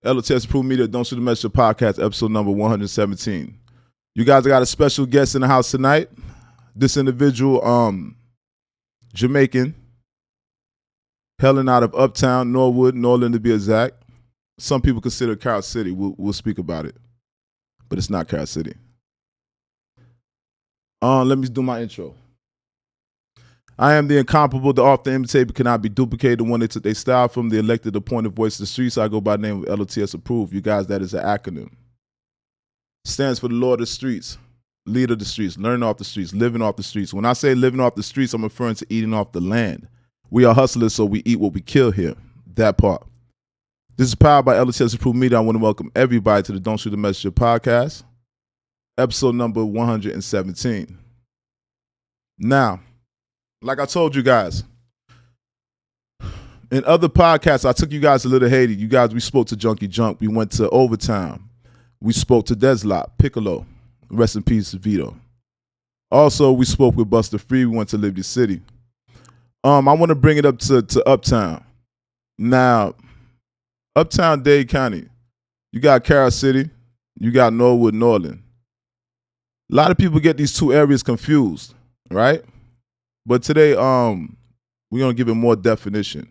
L.O.T.S Approved Media, Don't Shoot the Messenger podcast, episode number 117. You guys got a special guest in the house tonight. This individual, Jamaican, hailing out of Uptown, Norwood, Norland to be exact. Some people consider it Carol City. We'll speak about it, but it's not Carol City. Let me do my intro. I am the incomparable, the often imitated, but cannot be duplicated, the one they took their style from, the elected, appointed voice of the streets. I go by the name of L.O.T.S Approved. You guys, that is an acronym. Stands for the Lord of the Streets, leader of the streets, learning off the streets, living off the streets. When I say living off the streets, I'm referring to eating off the land. We are hustlers, so we eat what we kill here. That part. This is powered by L.O.T.S Approved Media. I want to welcome everybody to the Don't Shoot the Messenger podcast, episode number 117. Now, like I told you guys, in other podcasts, I took you guys to Little Haiti. You guys, we spoke to Junkie Junk. We went to Overtown. We spoke to Deslop, Piccolo. Rest in peace, Vito. Also, we spoke with Buster Free. We went to Liberty City. I want to bring it up to Uptown. Now, Uptown Dade County, you got Carol City, you got Norwood, Norland. A lot of people get these two areas confused, right? But today, we're going to give it more definition.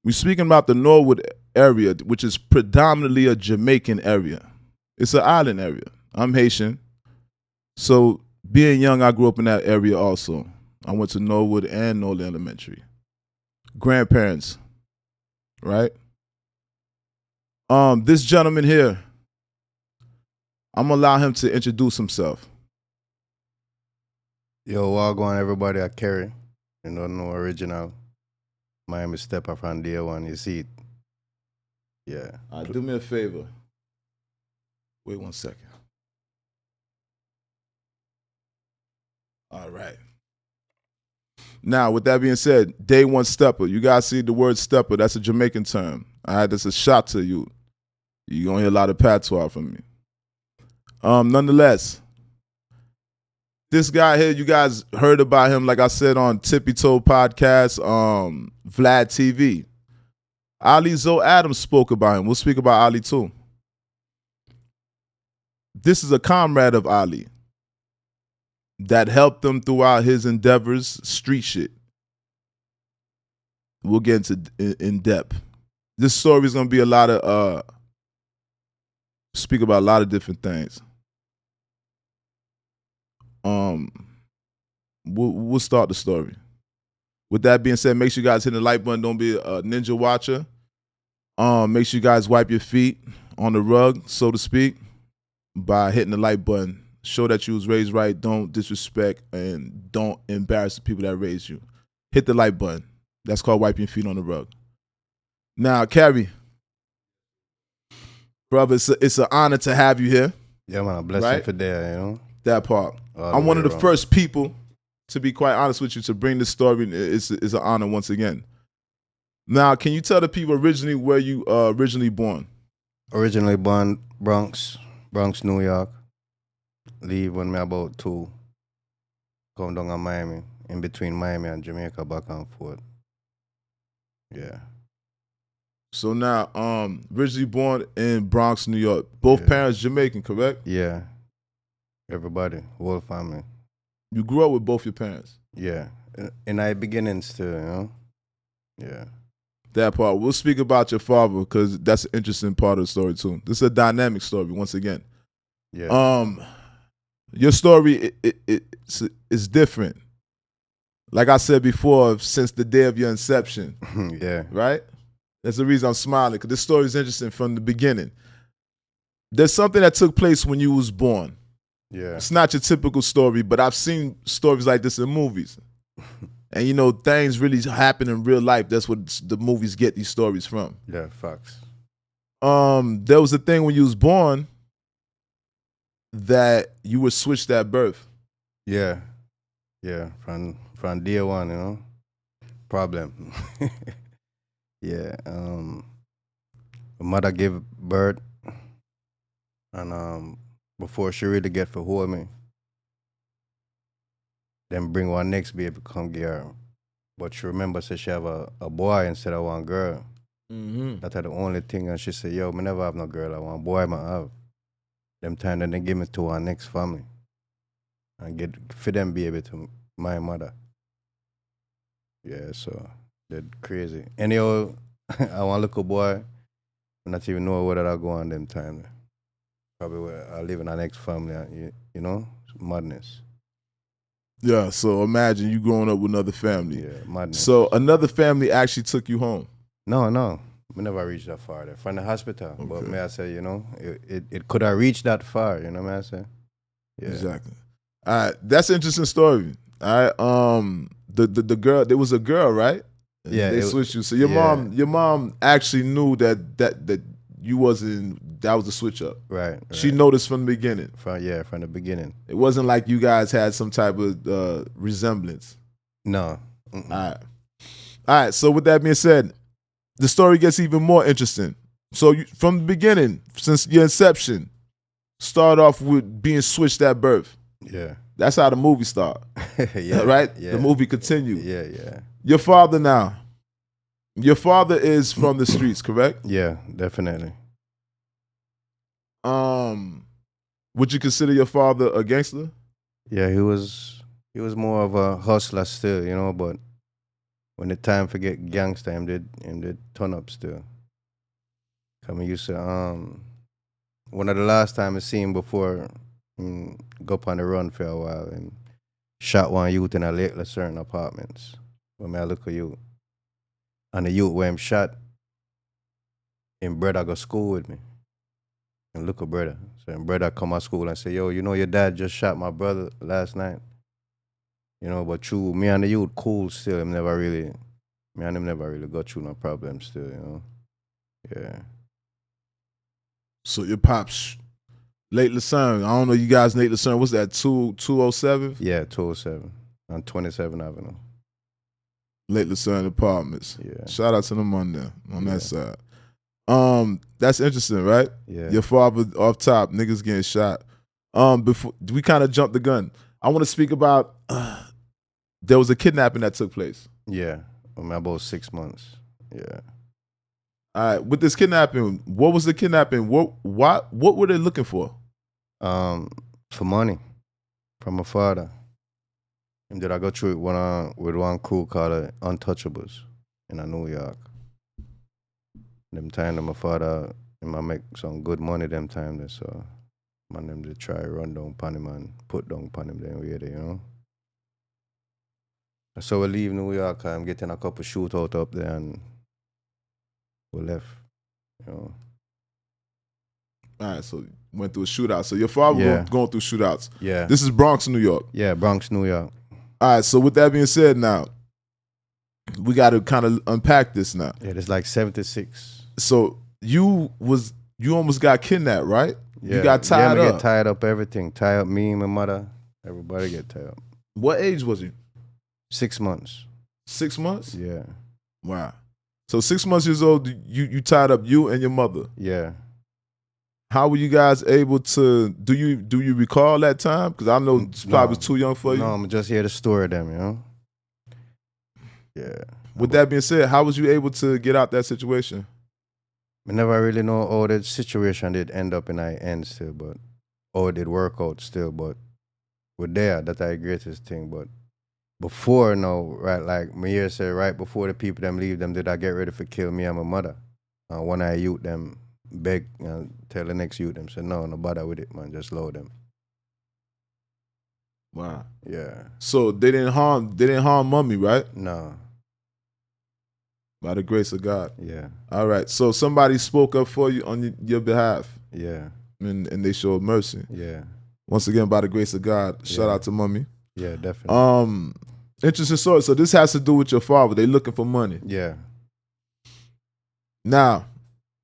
We're speaking about the Norwood area, which is predominantly a Jamaican area. It's an island area. I'm Haitian. So being young, I grew up in that area also. I went to Norwood and Norland Elementary. Grandparents, right? This gentleman here, I'm going to allow him to introduce himself. Yo, wagwan everybody at Kairey. You don't know original. My name is Stepper from day one, you see it. Yeah. All right, do me a favor. Wait 1 second. All right. Now, with that being said, day one stepper. You guys see the word stepper. That's a Jamaican term. All right, that's a shot to you. You're going to hear a lot of patois from me. Nonetheless, this guy here, you guys heard about him, like I said, on Tippy Toe Podcast, Vlad TV. Ali Zoe Adams spoke about him. We'll speak about Ali too. This is a comrade of Ali that helped him throughout his endeavors, street shit. We'll get into in depth. This story is going to be a lot of, speak about a lot of different things. We'll start the story. With that being said, make sure you guys hit the like button. Don't be a ninja watcher. Make sure you guys wipe your feet on the rug, so to speak, by hitting the like button. Show that you was raised right. Don't disrespect and don't embarrass the people that raised you. Hit the like button. That's called wiping your feet on the rug. Now, Kairey, brother, it's an honor to have you here. Yeah, man, a blessing for there, you know. That part. I'm one of the first people, to be quite honest with you, to bring this story. It's an honor once again. Now, can you tell the people originally where you originally born? Originally born Bronx, New York. Leave when me about 2. Come down to Miami. In between Miami and Jamaica, back and forth. Yeah. So now, originally born in Bronx, New York. Both parents Jamaican, correct? Yeah. Everybody, whole family. You grew up with both your parents? Yeah. In our beginnings too, you know? Yeah. That part. We'll speak about your father because that's an interesting part of the story too. This is a dynamic story once again. Yeah. Your story it's different. Like I said before, since the day of your inception. Yeah. Right? That's the reason I'm smiling, because this story is interesting from the beginning. There's something that took place when you was born. Yeah. It's not your typical story, but I've seen stories like this in movies. And you know, things really happen in real life. That's what the movies get these stories from. Yeah, facts. There was a thing when you was born that you were switched at birth. Yeah. Yeah. From day one, you know. Problem. Yeah. My mother gave birth, and before she really get for hold me, then bring one next baby come get her. But she remember said she have a boy instead of one girl. Mm-hmm. That's the only thing. And she said, yo, me never have no girl I want. Boy, I have. Them time then they give me to our next family. And get for them baby to my mother. Yeah, so they're crazy. Anyhow, I want a little boy. I not even know whether I go on them time. Probably where I live in our next family, you know? Madness. Yeah, so imagine you growing up with another family. Yeah, madness. So another family actually took you home. No. We never reached that far there. From the hospital. Okay. But may I say, you know, it could have reached that far, you know what I say? Yeah. Exactly. All right, that's an interesting story. All right, the girl, there was a girl, right? And Yeah, they switched you. So your mom actually knew that you wasn't. That was a switch up. Right. She noticed from the beginning. From the beginning. It wasn't like you guys had some type of resemblance. No. All right. So with that being said, the story gets even more interesting. So from the beginning, since your inception, start off with being switched at birth. Yeah. That's how the movie started. Yeah. Right? Yeah. The movie continued. Yeah. Your father now. Your father is from the streets, correct? Yeah, definitely. Would you consider your father a gangster? Yeah, he was more of a hustler still, you know, but when the time for get gangster, him did turn up still. Come used to one of the last time I seen him before go up on the run for a while and shot one youth in a L.O.T.S certain apartments. When I look at you. And the youth where him shot, him brother go school with me. And look at brother. So him brother come to school and say, yo, you know your dad just shot my brother last night. You know, but true, me and the youth cool still. Me and him never really got through no problem still, you know. Yeah. So your pops, late Lucerne. I don't know you guys, Nate Lucerne. What's that? 207? Yeah, 207 on 27th Avenue. Late Lucerne Apartments. Yeah. Shout out to them on there, on that side. That's interesting, right? Yeah. Your father off top, niggas getting shot. Before we kind of jumped the gun. I want to speak about there was a kidnapping that took place. Yeah. About 6 months. Yeah. All right. With this kidnapping, what was the kidnapping? What were they looking for? For money from my father. And did I go through it with one crew called Untouchables in New York. Them time that my father and I make some good money them time there, so man them to try run down upon him and put down upon him then we there, you know. So we leave New York, I'm getting a couple shootout up there and we left, you know. All right, so went through a shootout. So your father was going through shootouts. Yeah. This is Bronx, New York. Yeah, Bronx, New York. All right, so with that being said now, we got to kind of unpack this now. Yeah, it's like 76. So you almost got kidnapped, right? Yeah. You got tied up. Get tied up everything. Tie up me, my mother, everybody get tied up. What age was you? 6 months. 6 months? Yeah. Wow. So 6 months years old, you tied up you and your mother. Yeah. How were you guys able to? Do you recall that time? Because I know it's probably was too young for you. No, I'm just here to store them, you know. Yeah. With that being said, how was you able to get out that situation? I never really know how the situation did end up in our end still, but how it did work out still. But we're there. That's the greatest thing. But before now, right, like my ear said, right before the people them leave them, did I get ready for kill me and my mother? One I youth them beg and tell the next youth them say no bother with it, man, just load them. Wow. Yeah. So they didn't harm mommy, right? No. By the grace of God. Yeah. All right. So somebody spoke up for you on your behalf. Yeah. And they showed mercy. Yeah. Once again, by the grace of God, shout out to mommy. Yeah, definitely. Interesting story. So this has to do with your father. They looking for money. Yeah. Now,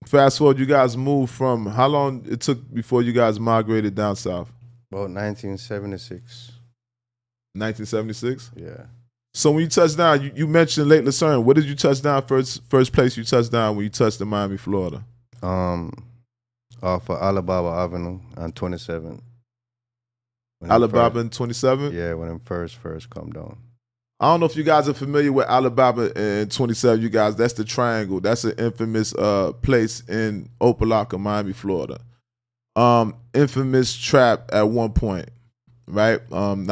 fast forward, you guys moved from, how long it took before you guys migrated down south? About 1976. 1976? Yeah. So when you touched down, you mentioned Lake Lucerne. What did you touch down first place you touched down when you touched in Miami, Florida? Off of Alabama Avenue on 27. Alabama and 27? Yeah, when them first come down. I don't know if you guys are familiar with Alabama and 27. You guys, that's the Triangle. That's an infamous place in Opelika, Miami, Florida. Infamous trap at one point, right? We don't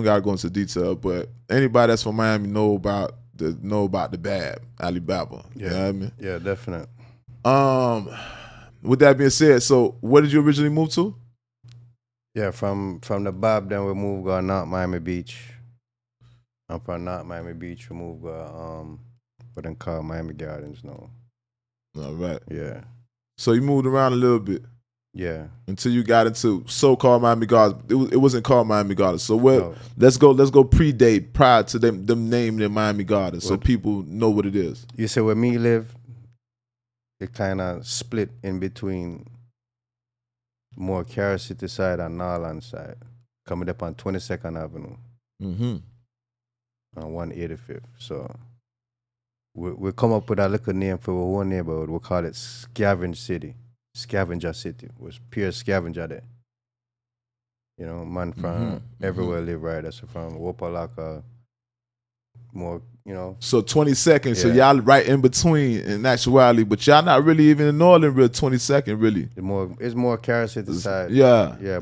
gotta go into detail, but anybody that's from Miami know about the bad Alibaba. Yeah, you know what I mean? Yeah, definitely. With that being said, so where did you originally move to? Yeah, from the Bob, then we moved to North Miami Beach. I'm from North Miami Beach. We moved to what they call Miami Gardens now. All right. Yeah. So you moved around a little bit. Yeah. Until you got into so-called Miami Gardens. It wasn't called Miami Gardens. So what? No. Let's go predate prior to them naming it Miami Gardens, so people know what it is. You say where me live, it kind of split in between more Kairey City side and Norland side, coming up on 22nd Avenue Mm-hmm. on 185th. So we come up with a little name for our whole neighborhood. We call it Scavenger City. It was pure scavenger there. You know, man from everywhere live right there. So from Wopalaka, more, you know. So 22nd, Yeah. so y'all right in between in actuality, but y'all not really even in Northern real 22nd, really. It's more Kairey City side. Yeah. Yeah.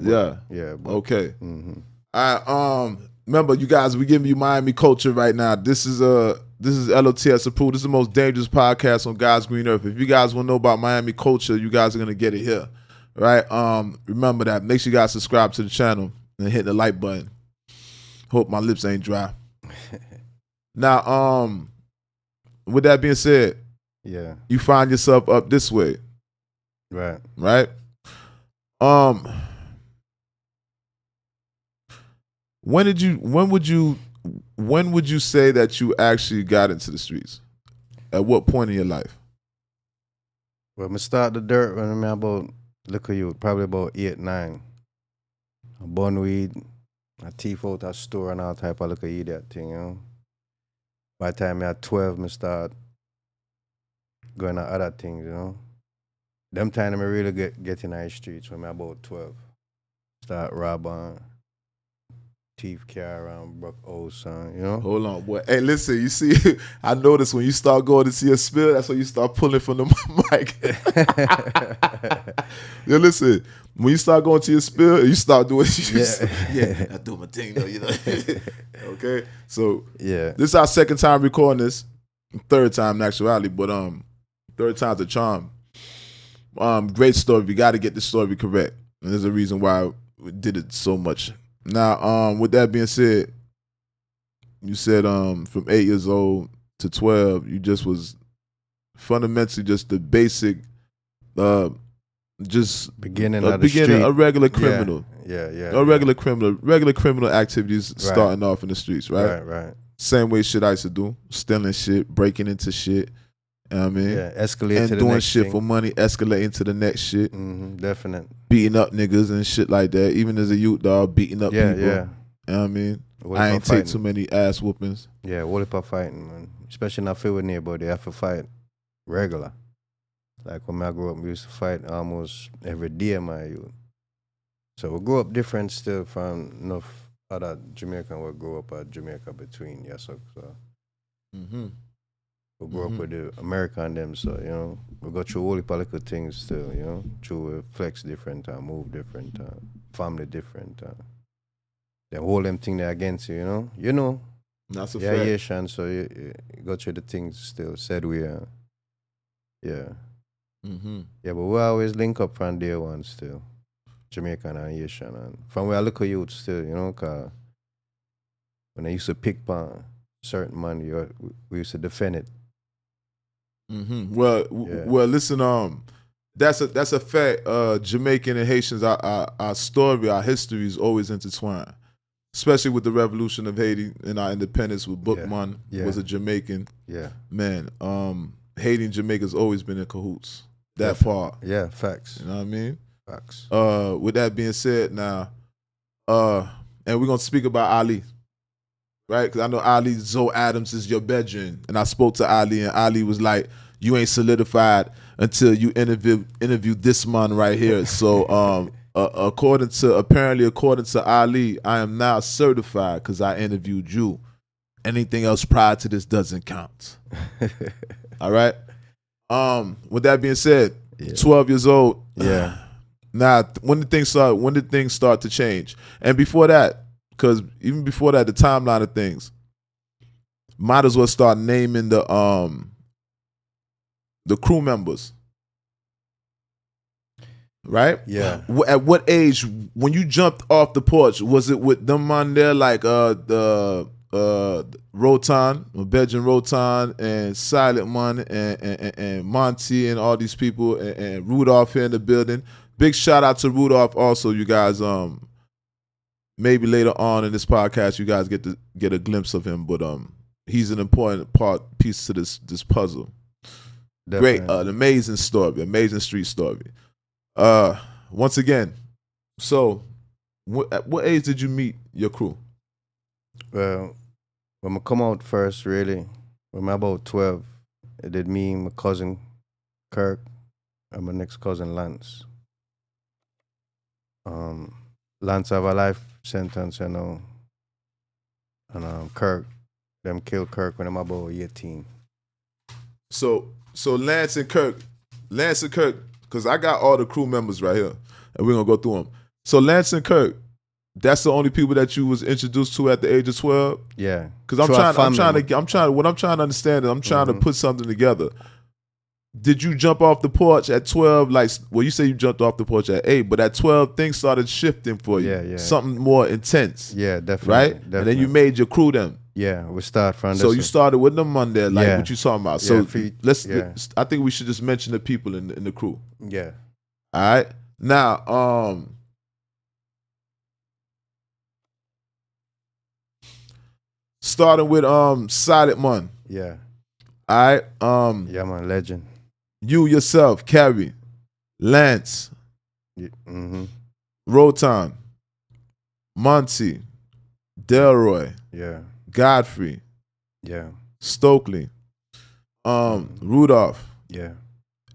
But, Okay. Mm-hmm. Remember, you guys, we giving you Miami culture right now. This is L.O.T.S approved. This is the most dangerous podcast on God's green earth. If you guys want to know about Miami culture, you guys are gonna get it here, right? Remember that. Make sure you guys subscribe to the channel and hit the like button. Hope my lips ain't dry. Now, with that being said, yeah, you find yourself up this way, right? When would you say that you actually got into the streets? At what point in your life? Well, I start the dirt when I'm about, look at you, probably about 8, 9. I bun weed, I teeth out a store and all type of look at eat that thing, you know. By the time I had 12, I start going to other things, you know. Them time I really get in the streets when I'm about 12. Start robbing, teeth carry around Brook old son, you know. Hold on, boy. Hey, listen, you see, I noticed when you start going to see a spill, that's when you start pulling from the mic. Yo, listen, when you start going to your spill, you start doing I do my thing though, you know. Okay? So yeah. This is our second time recording this. Third time in actuality, but third time's a charm. Great story. We gotta get the story correct. And there's a reason why we did it so much. Now, with that being said, you said from 8 years old to 12, you just was fundamentally just the basic, just beginning of the street. A regular criminal. Regular criminal activities starting off in the streets, right? Right. Same way shit I used to do, stealing shit, breaking into shit. You know what I mean? Yeah, escalate and to the doing next shit thing. for money, escalating to the next shit. Definite. Beating up niggas and shit like that. Even as a youth dog, beating up people. Yeah. You know what I mean? I ain't take too many ass whoopings. Yeah, what if I fighting, man? Especially in a field with neighbor, they have to fight regular. Like when I grew up, we used to fight almost every day in my youth. So we grew up different still from enough other Jamaican we grew up at Jamaica between, so. We grew up with the American them, so, you know, we go through all the political things still, you know, through flex different, move different, family different. They hold them thing there against you, you know. That's a fact. fact. Asian, so you go through the things still, said we are. Yeah. Yeah, but we always link up from day one still. Jamaican and Asian. And from where I look at youth still, you know, because when I used to pick on certain money, we used to defend it. Well, listen, that's a fact. Jamaican and Haitians, our story, our history is always intertwined, especially with the revolution of Haiti and our independence. With Bookman was a Jamaican. Yeah, man. Haiti and Jamaica's always been in cahoots. That part. Yeah, facts. You know what I mean? Facts. With that being said, now, and we're gonna speak about Ali. Right, because I know Ali Zoe Adams is your bedroom, and I spoke to Ali, and Ali was like, "You ain't solidified until you interview this man right here." So, according to Ali, I am now certified because I interviewed you, Anything else prior to this doesn't count. All right. With that being said, 12 years old. Yeah. Now, when did things start to change? And before that, because even before that, the timeline of things, might as well start naming the crew members. Right? Yeah. At what age, when you jumped off the porch, was it with them on there like the Rotan, Belgian Rotan, and Silent Man, and Monty, and all these people, and Rudolph here in the building? Big shout out to Rudolph also, you guys. Maybe later on in this podcast, you guys get a glimpse of him, but he's an important piece to this puzzle. Definitely. Great, an amazing story, amazing street story. Once again, so at what age did you meet your crew? Well, when I come out first, really, when I'm about 12, it did me, my cousin Kirk, and my next cousin Lance. Lance have a life sentence, you know, and Kirk, them killed Kirk when I'm about 18. So Lance and Kirk, because I got all the crew members right here, and we're gonna go through them. So Lance and Kirk, that's the only people that you was introduced to at the age of 12. Yeah, because I'm trying to understand it. I'm trying to put something together. Did you jump off the porch at 12? Like, well, you say you jumped off the porch at 8, but at 12 things started shifting for you. Yeah. Something more intense. Yeah, definitely. Right? Definitely. And then you made your crew then. Yeah, we start from So you started with them on there, like what you talking about. So let's I think we should just mention the people in the crew. Yeah. All right. Now, starting with Silent Man. Yeah. All right. Yeah, man, legend. You yourself, Kairey, Lance, Rotan, Monty, Delroy, Godfrey, Stokely, Rudolph,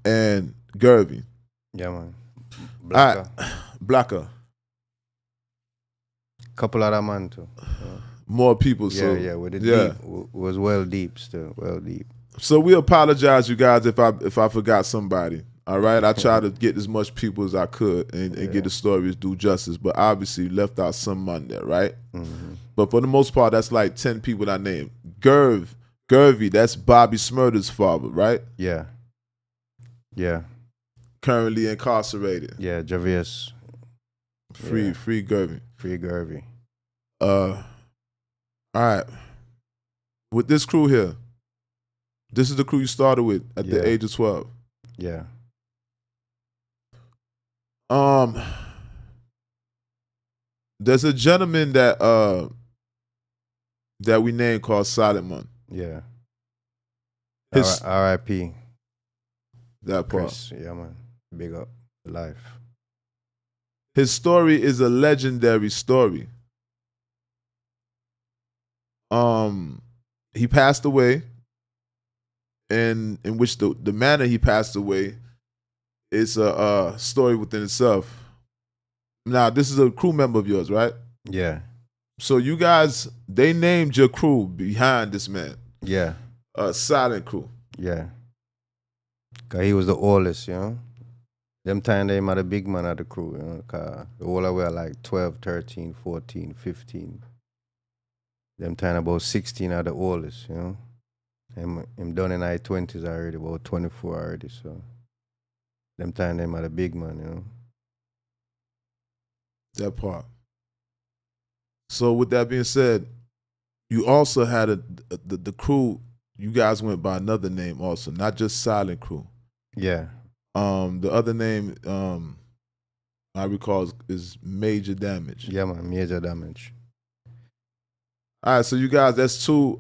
and Gervy. Yeah, man. Blacker. Couple other man too. More people. Yeah, with it deep. Was well deep still, well deep. So we apologize, you guys, if I forgot somebody. All right, I tried to get as much people as I could and get the stories due justice, but obviously left out some on there, right? Mm-hmm. But for the most part, that's like 10 people I named. Gervy, that's Bobby Smurder's father, right? Yeah. Yeah. Currently incarcerated. Yeah, Javius. Free Gervy. Free Gervy. All right. With this crew here, this is the crew you started with at the age of 12. Yeah. There's a gentleman that we named called Silent Man. Yeah. R.I.P. That part. Chris, yeah, man. Big up life. His story is a legendary story. He passed away, and in which the manner he passed away is a story within itself. Now, this is a crew member of yours, right? Yeah. So you guys, they named your crew behind this man. Yeah. Silent Crew. Yeah. Cause he was the oldest, you know. Them time they had a big man of the crew, you know. Cause the older were like 12, 13, 14, 15. Them time about 16 are the oldest, you know. Him done in his 20s already, about 24 already, so. Them time they had a big man, you know. That part. So with that being said, you also had the crew, you guys went by another name also, not just Silent Crew. Yeah. The other name I recall is Major Damage. Yeah, man, Major Damage. All right, so you guys, that's two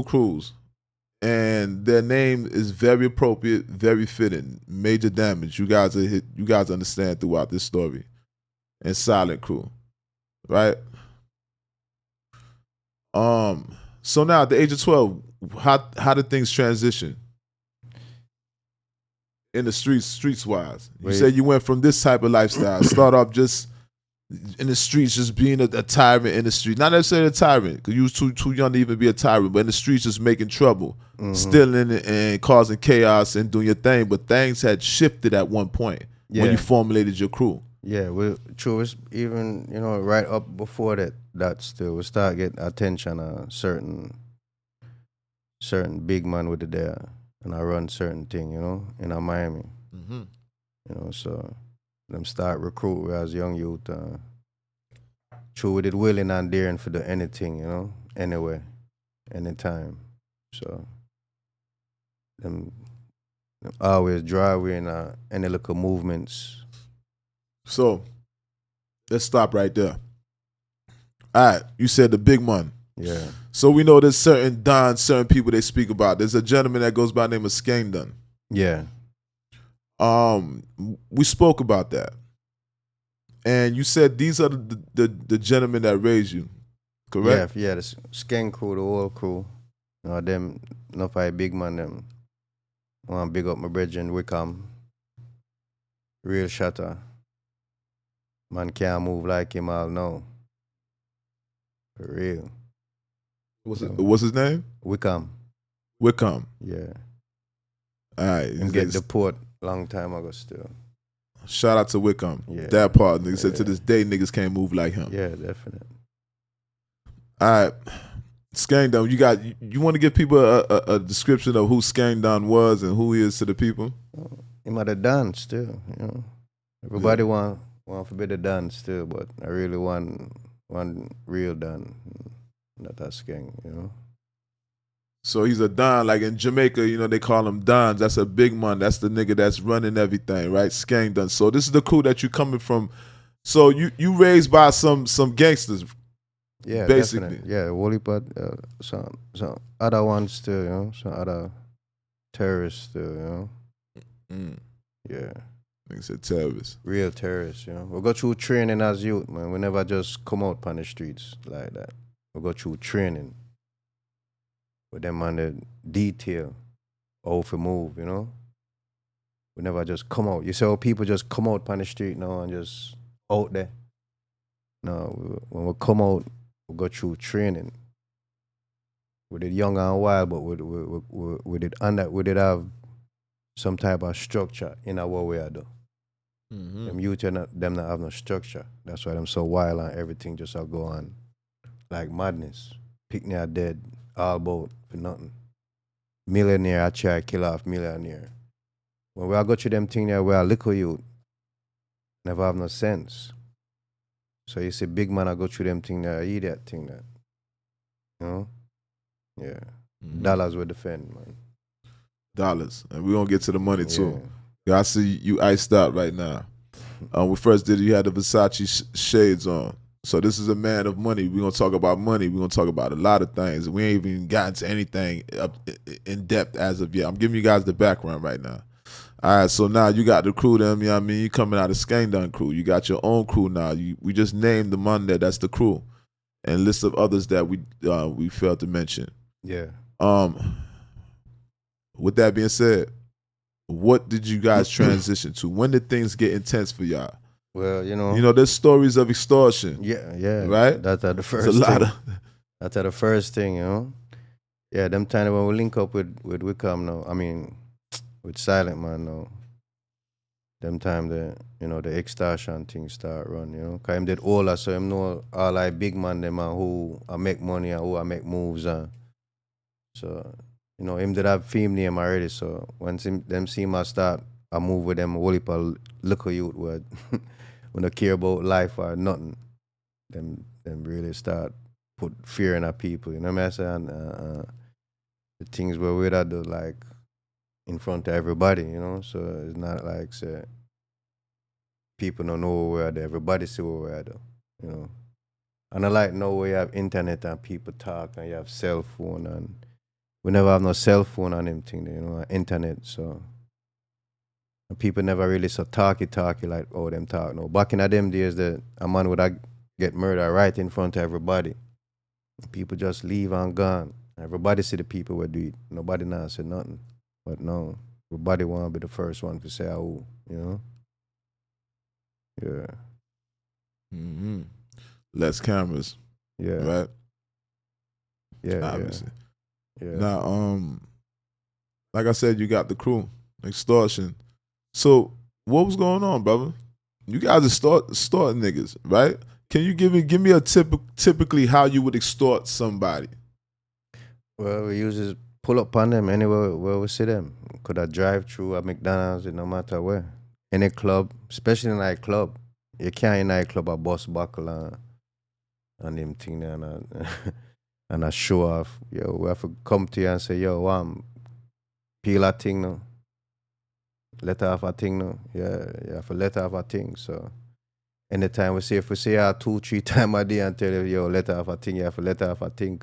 crews. And their name is very appropriate, very fitting. Major Damage. You guys understand throughout this story. And Silent Crew. Right? So now at the age of 12, how did things transition? In the streets wise. You said you went from this type of lifestyle. Start off just in the streets, just being a tyrant in the street. Not necessarily a tyrant, because you was too young to even be a tyrant, but in the streets just making trouble, stealing and causing chaos and doing your thing. But things had shifted at one point when you formulated your crew. Yeah, true. It's even, right up before that still, we start getting attention certain big man with it there, and I run certain thing, in Miami. So them start recruit as young youth. True, we did willing and daring for the anything, anywhere, anytime. So them always drive in any little movements. So let's stop right there. All right, you said the big man. Yeah. So we know there's certain dons, certain people they speak about. There's a gentleman that goes by the name of Skangdon. Yeah. We spoke about that. And you said these are the gentlemen that raised you, correct? Yeah, the Skeng crew, the whole crew. Them, no fight big man, them. I want to big up my brethren, Wickham. Real Shotta. Man can't move like him all now. For real. What's his name? Wickham. Wickham. Yeah. All right. Him get deport long time ago still. Shout out to Wickham. Yeah. That part. Niggas said to this day niggas can't move like him. Yeah, definitely. All right. Skangdon, you want to give people a description of who Skangdon was and who he is to the people? He might have done still, Everybody want to be the done still, but I really want one real done. Not that Skeng, So he's a don, like in Jamaica, they call him dons. That's a big man. That's the nigga that's running everything, right? Skangdon. So this is the crew that you coming from. So you raised by some gangsters. Yeah, basically. Definitely. Yeah, Wally, but some other ones too, some other terrorists too, Yeah. Nigga said terrorists. Real terrorists, We go through training as youth, man. We never just come out on the streets like that. We go through training. With them on the detail, how to move, We never just come out. You see how people just come out on the street now and just out there? No, when we come out, we go through training. We did young and wild, but we did have some type of structure in our way I do. Them youth them not have no structure. That's why them so wild and everything just all go on like madness. Picnic are dead, all about for nothing. Millionaire I try to kill off millionaire. When we all go through them thing there, we are little youth, never have no sense. So you see big man I go through them thing there, I eat that thing there. Yeah. Dollars will defend, man. Dollars. And we're going to get to the money too. I see you iced out right now. We first did, you had the Versace shades on. So this is a man of money. We're going to talk about money. We're going to talk about a lot of things. We ain't even gotten to anything up in depth as of yet. I'm giving you guys the background right now. All right, so now you got the crew, them, you coming out of Skangdon crew. You got your own crew now. We just named the man that's the crew. And a list of others that we failed to mention. Yeah. With that being said, what did you guys transition to? When did things get intense for y'all? Well, there's stories of extortion. Yeah. Right? That's the first thing. That's the first thing, Yeah, them time when we link up with Wickham now, with Silent Man now, them time the extortion thing start run, Cause him did all that, so him know all like big man them and who I make money and who I make moves and so him did have fame name already, so once them see him I start I move with them whole heap of little youth where when they care about life or nothing, them really start put fear in our people, you know what I'm saying? The things where we do like in front of everybody, so it's not like say people don't know where we're at, everybody see where we're at, And I like now where you have internet and people talk and you have cell phone and we never have no cell phone on them thing, internet, so and people never really so talky like them talk. No, back in them days, a man would get murdered right in front of everybody. People just leave and gone. Everybody see the people would do it. Nobody now say nothing. But no, everybody want to be the first one to say, Yeah. Mm-hmm. Less cameras, Yeah, right? yeah, Obviously. yeah. Now, like I said, you got the crew, extortion. So what was going on, brother? You guys extorting niggas, right? Can you give me a typically how you would extort somebody? Well, we usually pull up on them anywhere where we see them. Could I drive through at McDonald's, no matter where. Any club, especially in a club. You can't in a club a bus buckle and them thing there and a show off. Yo, we have to come to you and say, yo, peel a thing now. Let off a thing now. Yeah, you have to let off a thing. So anytime if we say 2-3 times a day and tell you, yo, let off a thing, you have to let off a thing.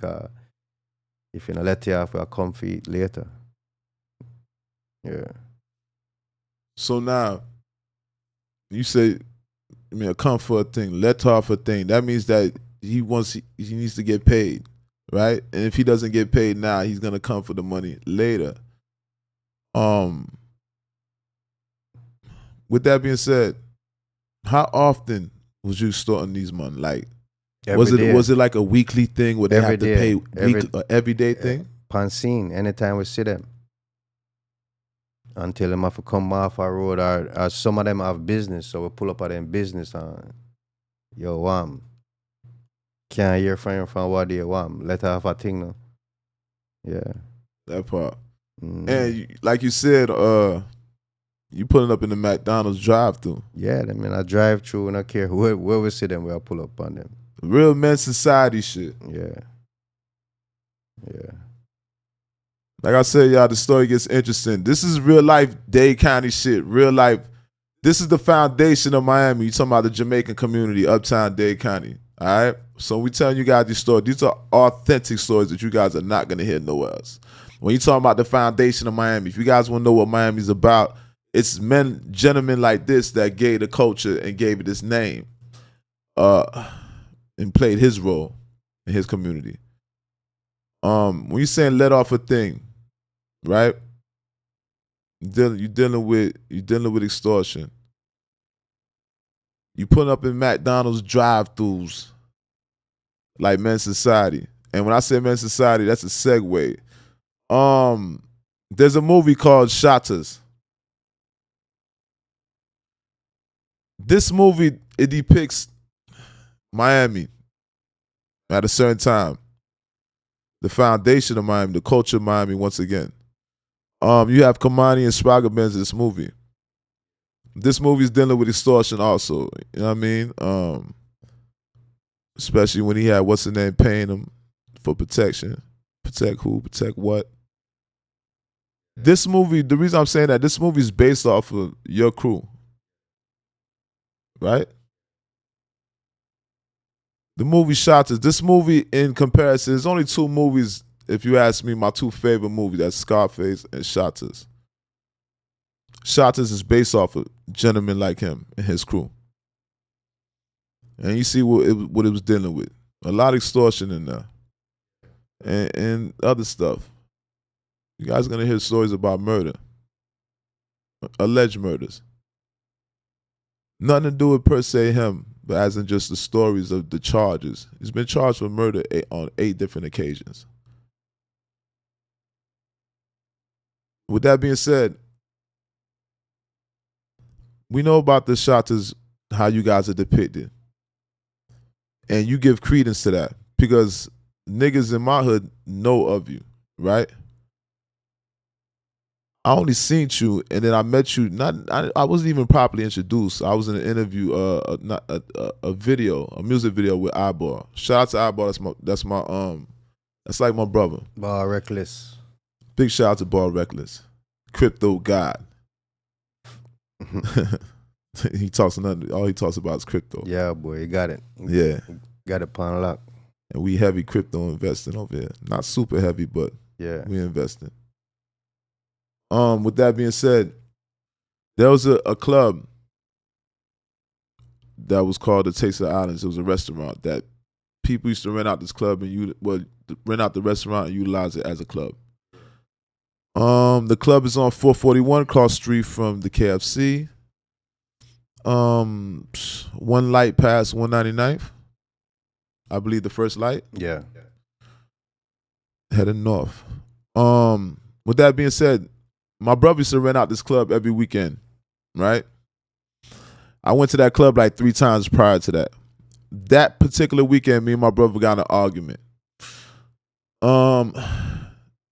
If you don't let it off, we'll come for it later. Yeah. So now you say, I mean, a comfort thing, let off a thing. That means that he needs to get paid, right? And if he doesn't get paid now, he's gonna come for the money later. With that being said, how often was you starting these money? Like, was it like a weekly thing where they Every have to day. pay everyday thing? Pansine, anytime we see them. Until them have to come off our road or some of them have business, so we pull up at them business and yo, can't hear from what they want. Let her have a thing now. Yeah. That part. And like you said, you pulling up in the McDonald's drive-through. Yeah, I mean, I drive through and I care where we see them, we'll pull up on them. Real men society shit. Yeah. Yeah. Like I said, y'all, the story gets interesting. This is real life Dade County shit. Real life. This is the foundation of Miami. You talking about the Jamaican community, uptown Dade County. All right? So we telling you guys these stories. These are authentic stories that you guys are not going to hear nowhere else. When you talking about the foundation of Miami, if you guys want to know what Miami's about, it's gentlemen like this that gave the culture and gave it its name, and played his role in his community. When you saying let off a thing, right? You're dealing with extortion. You putting up in McDonald's drive-throughs like Men's Society. And when I say Men's Society, that's a segue. There's a movie called Shotta. This movie, it depicts Miami at a certain time. The foundation of Miami, the culture of Miami once again. You have Kamani and Sprague Benz in this movie. This movie is dealing with extortion also. You know what I mean? Especially when he had what's the name paying him for protection. Protect who? Protect what? This movie, the reason I'm saying that, this movie is based off of your crew. Right? The movie Shotta. This movie, in comparison, there's only two movies, if you ask me, my two favorite movies. That's Scarface and Shotta. Shotta is based off of gentlemen like him and his crew. And you see what it was dealing with. A lot of extortion in there. And other stuff. You guys are going to hear stories about murder. Alleged murders. Nothing to do with per se him, but as in just the stories of the charges. He's been charged for murder on 8 different occasions. With that being said, we know about the Shottas, how you guys are depicted. And you give credence to that because niggas in my hood know of you, right? I only seen you, and then I met you. I wasn't even properly introduced. I was in an interview, a video, a music video with Eyeball. Shout out to Eyeball. That's like my brother. Ball Reckless. Big shout out to Ball Reckless, crypto god. He talks nothing. All he talks about is crypto. Yeah, boy, you got it. Yeah, got it upon lock. And we heavy crypto investing over here. Not super heavy, but yeah, we investing. With that being said, there was a club that was called the Taste of the Islands. It was a restaurant that people used to rent out this club and rent out the restaurant and utilize it as a club. The club is on 441 across the street from the KFC. One light past 199th. I believe the first light. Yeah. Heading north. With that being said, my brother used to rent out this club every weekend, right? I went to that club like 3 times prior to that. That particular weekend, me and my brother got in an argument.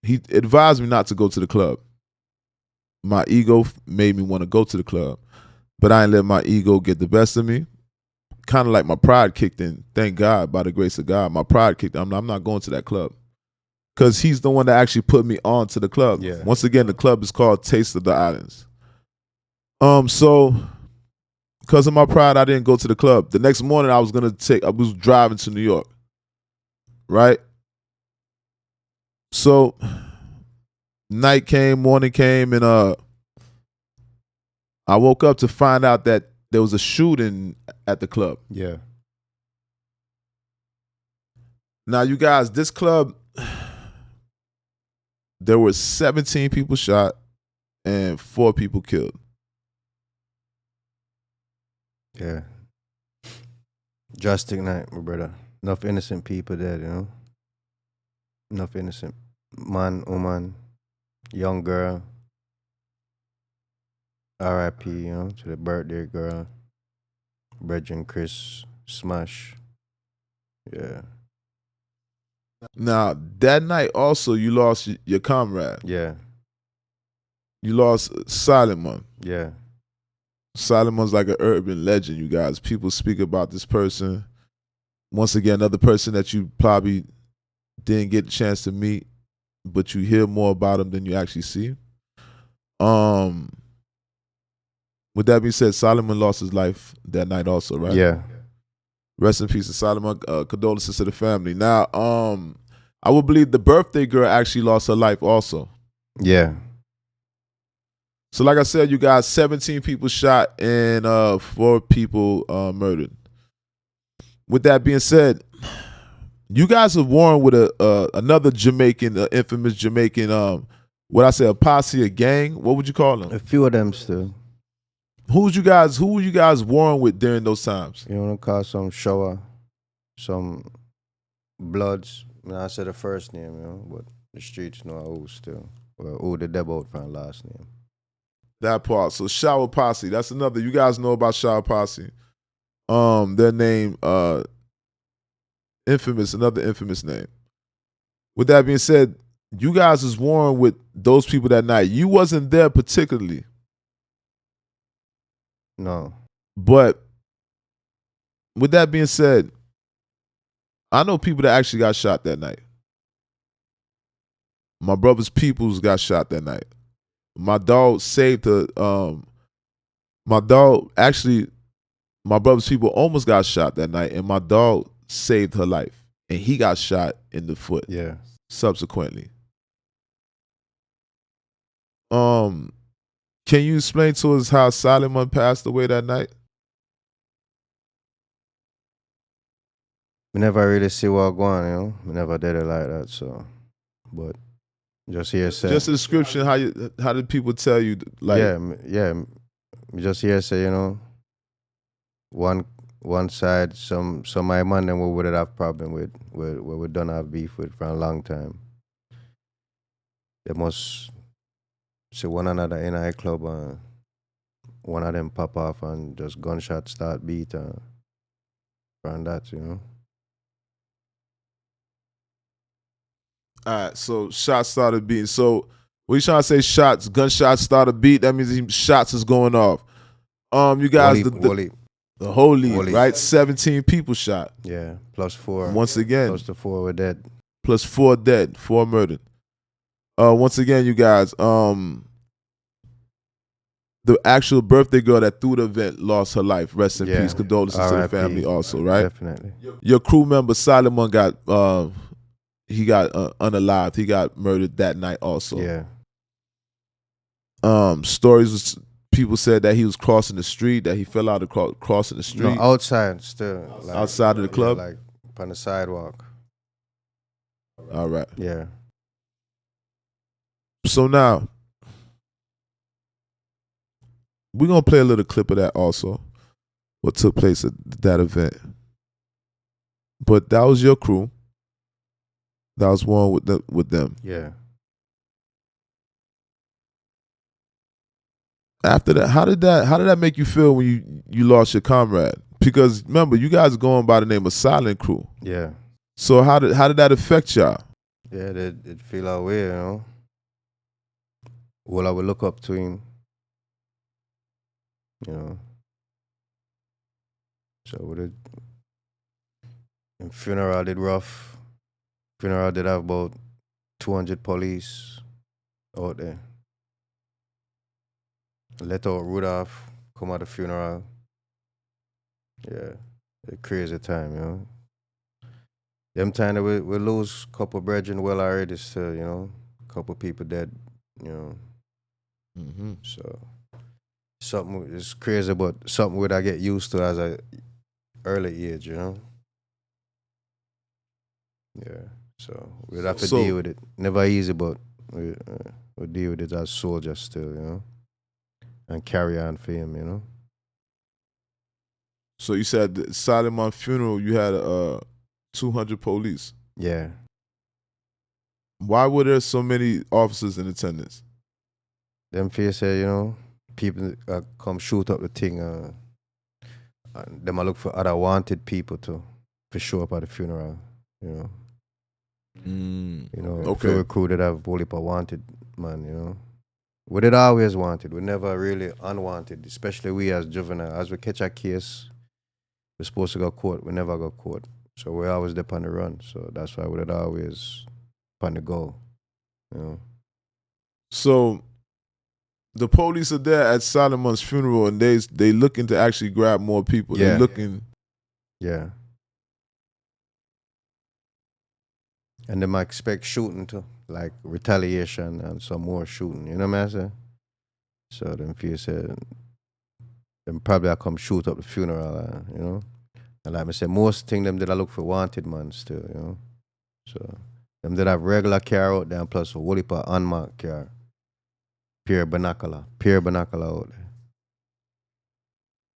He advised me not to go to the club. My ego made me want to go to the club, but I ain't let my ego get the best of me. Kind of like my pride kicked in. Thank God, by the grace of God, my pride kicked in. I'm not going to that club because he's the one that actually put me on to the club. Yeah. Once again, the club is called Taste of the Islands. So because of my pride, I didn't go to the club. The next morning, I was driving to New York, right? So night came, morning came, and I woke up to find out that there was a shooting at the club. Yeah. Now, you guys, this club, there were 17 people shot and 4 people killed. Yeah. Drastic night, my brother. Enough innocent people dead, you know? Enough innocent man, woman, young girl. R.I.P., you know, to the birthday girl. Brethren Chris Smash. Yeah. Now, that night also, you lost your comrade. Yeah. You lost Silent One. Yeah. Silent One's like an urban legend, you guys. People speak about this person. Once again, another person that you probably didn't get a chance to meet, but you hear more about him than you actually see. With that being said, Solomon lost his life that night also, right? Yeah. Rest in peace to Solomon. Condolences to the family. Now, I would believe the birthday girl actually lost her life also. Yeah. So like I said, you guys, 17 people shot and 4 people murdered. With that being said, you guys have worn with another Jamaican, infamous Jamaican, what I say, a posse, a gang? What would you call them? A few of them still. Who were you guys warring with during those times? You want to call some Shotta, some Bloods. I said the first name, you know, but the streets know who still. Or who the devil from last name. That part. So Shower Posse. That's another. You guys know about Shower Posse. Their name, infamous, another infamous name. With that being said, you guys was warring with those people that night. You wasn't there particularly. No. But with that being said, I know people that actually got shot that night. My brother's peoples got shot that night. My dog saved her. My brother's people almost got shot that night, and my dog saved her life. And he got shot in the foot. Yeah. Subsequently. Can you explain to us how Solomon passed away that night? We never really see what going, you know. We never did it like that, so. But just hear say. Just a description. How did people tell you? Like, yeah. Just hear say, you know. One side, some my man them we would have problem with, where we don't have beef with for a long time. They must see one another in a club and one of them pop off and just gunshot start beat from that, you know. all right, so shots started beating. So what you trying to say? Gunshots started beat. That means shots is going off. You guys, the whole league, right? 17 people shot. Yeah, plus 4. Once again, plus the 4 were dead. Plus 4 dead, 4 murdered. Once again, you guys, the actual birthday girl that threw the event lost her life. Rest in peace. Condolences to the family also, right? Definitely. Your crew member Solomon got unalived. He got murdered that night also. Yeah. Stories was, people said that he was crossing the street, that he fell out of crossing the street. No, outside still. Like, outside of the club? Yeah, like on the sidewalk. All right. Yeah. So now, we're going to play a little clip of that also. what took place at that event. But that was your crew. That was one with them. Yeah. After that, how did that make you feel when you lost your comrade? Because remember, you guys are going by the name of Silent Crew. Yeah. So how did that affect y'all? Yeah, it feel our way, you know. Well, I would look up to him, you know. So with it, and funeral did rough. Funeral did have about 200 police out there. Let out Rudolph come at the funeral. Yeah, a crazy time, you know. Them time that we lose couple brethren well already still, you know. Couple people dead, you know. Mm-hmm. So something is crazy, but something would I get used to as a early age, you know. Yeah. So we'd have to deal with it. Never easy, but we deal with it as soldiers still, you know. And carry on for him, you know. So you said the Solomon funeral, you had 200 police. Yeah. Why were there so many officers in attendance? Them fear say, you know, people come shoot up the thing. Them I look for other wanted people to show up at the funeral, you know. You know, Okay. if crew that have only a wanted man, you know. We did always wanted. We never really unwanted, especially we as juvenile. As we catch a case, we're supposed to go court. We never go court. So we always dip on the run. So that's why we did always on the go, you know. So the police are there at Solomon's funeral, and they looking to actually grab more people. Yeah. They looking. Yeah. And they might expect shooting too, like retaliation and some more shooting. You know what I'm saying? So them few said, them probably I come shoot up the funeral, you know. And like I said, most thing them did I look for wanted man still, you know. So them did have regular car out there and plus a whole heap of unmarked car. Pure binocular out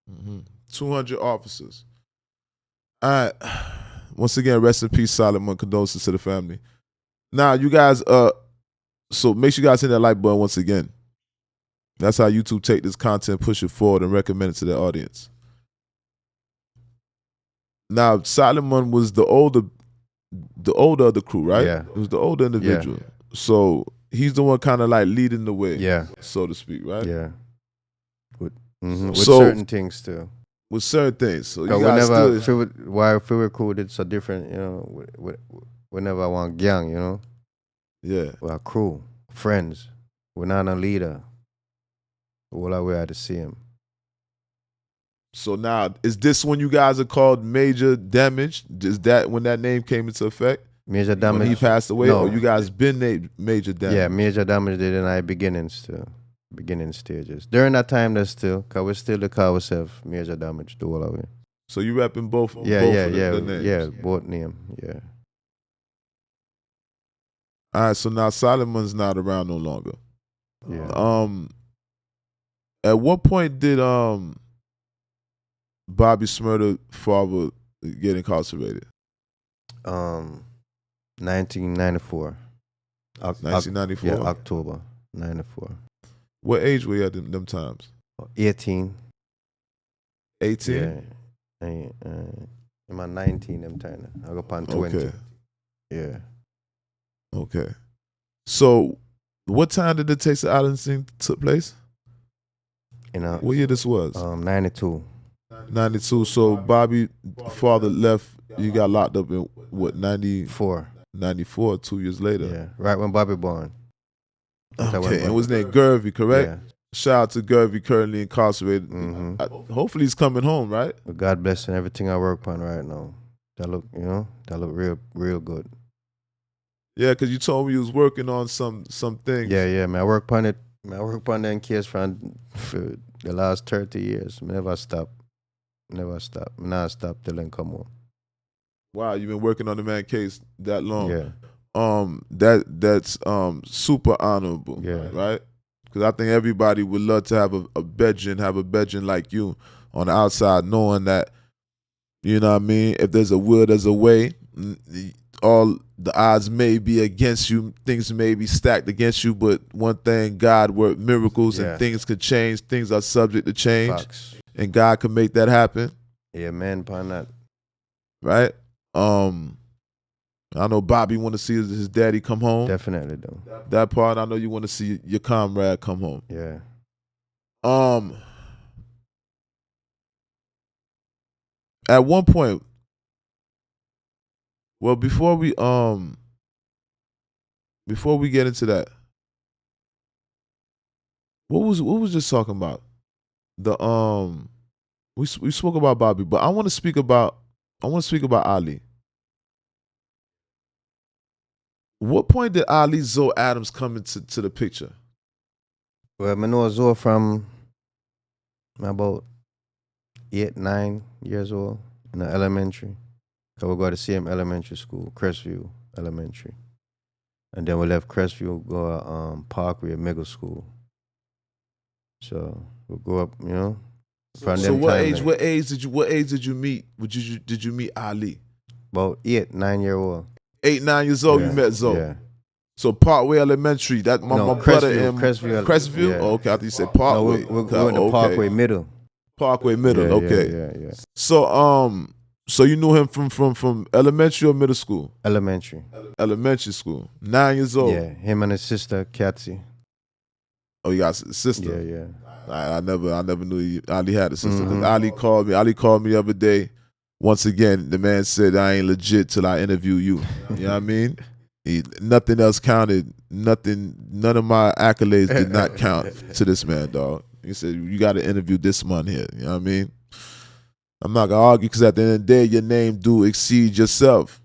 there. 200 officers. All right. Once again, rest in peace, Solomon. Condolences to the family. Now, you guys, so make sure you guys hit that like button once again. That's how YouTube take this content, push it forward, and recommend it to their audience. Now, Solomon was the older of the crew, right? Yeah. He was the older individual. Yeah. So he's the one kind of like leading the way, Yeah. so to speak, right? Yeah. With So- certain things too. With certain things. So you Cause guys whenever why if we recruit, it's a different, you know. Whenever I want gang, you know, yeah. we're a crew, friends. We're not a leader. All our way had to see him. So now, is this when you guys are called Major Damage? Is that when that name came into effect? Major damage. When he passed away, No. or you guys been named Major Damage? Yeah, major damage did in our beginning stages. During that time, there's still, cause we still call ourselves major damage the whole way. So you repping both? Yeah, both yeah, of yeah, the names. yeah, both name, yeah. All right, so now Solomon's not around no longer. Yeah. At what point did Bobby Smurder's father get incarcerated? 1994. 1994. Yeah, October 94. What age were you at them times? 18. 18. Yeah. I'm at 19 them time. I go upon 20. Okay. Yeah. Okay. So, what time did the Taste of Island thing took place? What year this was? 92. 92. So Bobby father left. You got locked up in what, 4. 94, 2 years later. Yeah. Right when Bobby born. Okay. And was named Gervy, correct? Yeah. Shout out to Gervy, currently incarcerated. Mm-hmm. Hopefully he's coming home, right? But God bless and everything I work on right now. That look real good. Yeah, because you told me you was working on some things. Yeah, man. I work on it. I work on that case for the last 30 years. I never stop. I stop till then come home. Wow, you've been working on the man case that long. Yeah. That's super honorable. Yeah. Right? Because I think everybody would love to have a bedroom like you on the outside, knowing that, you know what I mean, if there's a will, there's a way. All the odds may be against you, things may be stacked against you, but one thing, God worked miracles and things could change. Things are subject to change. Facts. And God can make that happen. Yeah, man, upon that. Right? I know Bobby want to see his daddy come home. Definitely do. That part, I know you want to see your comrade come home. Yeah. At one point, well, before we get into that, what was just talking about? The we spoke about Bobby, but I want to speak about Ali. What point did Ali Zoe Adams come into the picture? Well, I know Zoe from about 8, 9 years old in the elementary. So we go to the same elementary school, Crestview Elementary. And then we left Crestview, go to Parkway Middle School. So we go up, you know. From So them what time age? then. What age did you meet? Did you meet Ali? About 8, 9 year old. 8, 9 years old. Yeah, You met Zoe. Yeah. So Parkway Elementary. That my brother in Crestview. Yeah. Oh, okay, I thought you said Parkway. No, we're going to Parkway Middle. Parkway Middle. Yeah, okay. Yeah. So you knew him from elementary or middle school? Elementary. Elementary school. 9 years old. Yeah, him and his sister, Katsy. Oh, you got a sister. Yeah. I never knew Ali had a sister. 'Cause Ali called me the other day. Once again, the man said, I ain't legit till I interview you. You know what I mean? Nothing else counted. None of my accolades did not count to this man, dog. He said, you got to interview this man here. You know what I mean? I'm not going to argue because at the end of the day, your name do exceed yourself.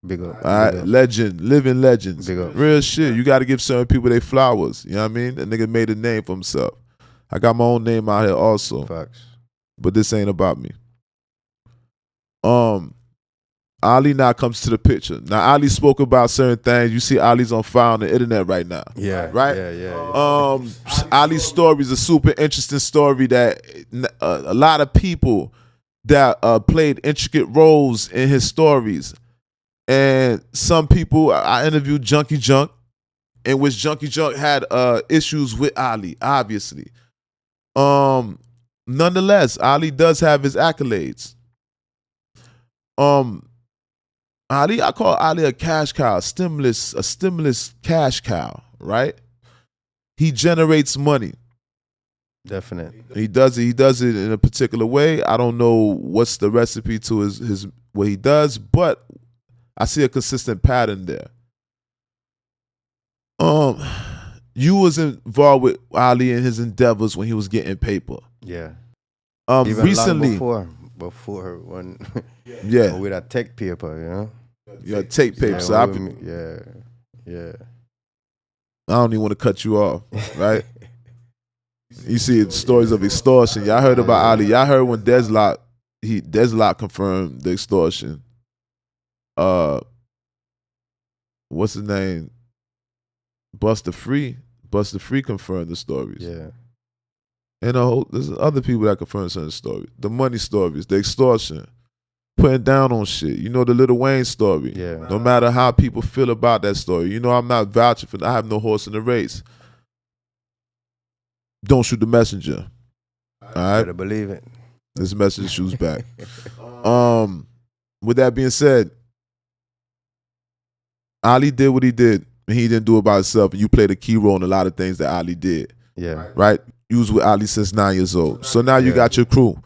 Big up. All right, legend, living legends. Big up. Real shit. You got to give certain people their flowers. You know what I mean? That nigga made a name for himself. I got my own name out here also. Facts. But this ain't about me. Ali now comes to the picture. Now Ali spoke about certain things. You see Ali's on fire on the internet right now. Yeah. Right? Yeah. Ali's story is a super interesting story that a lot of people that played intricate roles in his stories. And some people, I interviewed Junkie Junk, in which Junkie Junk had issues with Ali, obviously. Nonetheless, Ali does have his accolades. Ali, I call Ali a cash cow, a stimulus cash cow, right? He generates money. Definitely. He does it in a particular way. I don't know what's the recipe to his what he does, but I see a consistent pattern there. You was involved with Ali in his endeavors when he was getting paper. Yeah. Even recently, before when yeah, with a tech paper, you know. Yeah, tape paper. Yeah, so yeah. I don't even want to cut you off, right? You see stories of extortion. Y'all heard about Ali. Y'all heard when Des.Lot confirmed the extortion. What's his name? Buster Free confirmed the stories. Yeah. And there's other people that confirm certain stories. The money stories, the extortion, putting down on shit. You know, the Lil Wayne story. Yeah. No matter how people feel about that story. You know, I'm not vouching for that. I have no horse in the race. Don't shoot the messenger. All right? Better believe it. This messenger shoots back. With that being said, Ali did what he did, and he didn't do it by himself. And you played a key role in a lot of things that Ali did. Yeah. Right? You was with Ali since 9 years old. So now you got your crew.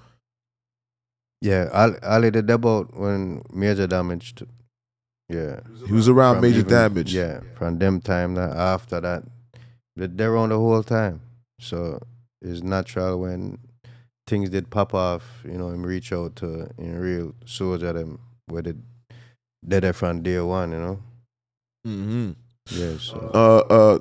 Yeah, Ali did about when Major Damage. Yeah. He was around From Major even- Damage. Yeah, from them time that after that, they're on the whole time. So it's natural when things did pop off, you know, and reach out to in real soldier them where they're there from day one, you know. Mm-hmm. Yeah. So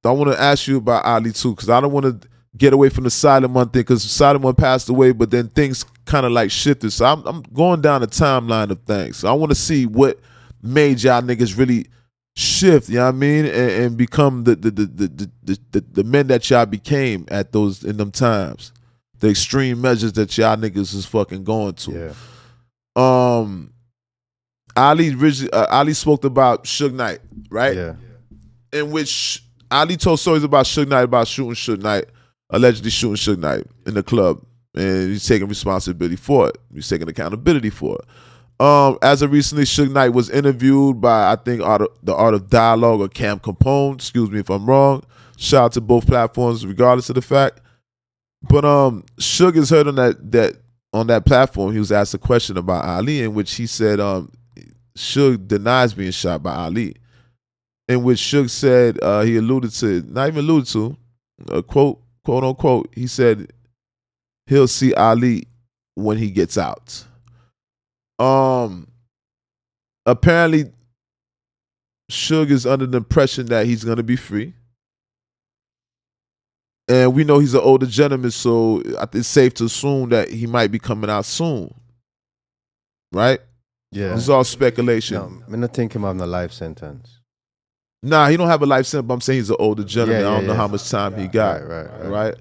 I want to ask you about Ali too, because I don't want to get away from the Silent One thing, because Silent One passed away, but then things kind of like shifted. So I'm going down the timeline of things. So I want to see what made y'all niggas really shift, you know what I mean, and become the men that y'all became in them times. the extreme measures that y'all niggas is fucking going to. Yeah. Ali spoke about Suge Knight, right? Yeah. In which Ali told stories about Suge Knight, about shooting Suge Knight, allegedly shooting Suge Knight in the club, and he's taking responsibility for it. He's taking accountability for it. As of recently, Suge Knight was interviewed by, I think, the Art of Dialogue or Cam Capone. Excuse me if I'm wrong. Shout out to both platforms, regardless of the fact. But Suge is heard on that platform. He was asked a question about Ali, in which he said, Suge denies being shot by Ali. In which Suge said, he alluded to, not even alluded to, quote unquote, he said he'll see Ali when he gets out. Apparently, Suge is under the impression that he's gonna be free. And we know he's an older gentleman, so I think it's safe to assume that he might be coming out soon. Right? Yeah. This is all speculation. No, I don't think him having a life sentence. Nah, he don't have a life sentence, but I'm saying he's an older gentleman. Yeah, I don't know yeah. how much time he got. Right.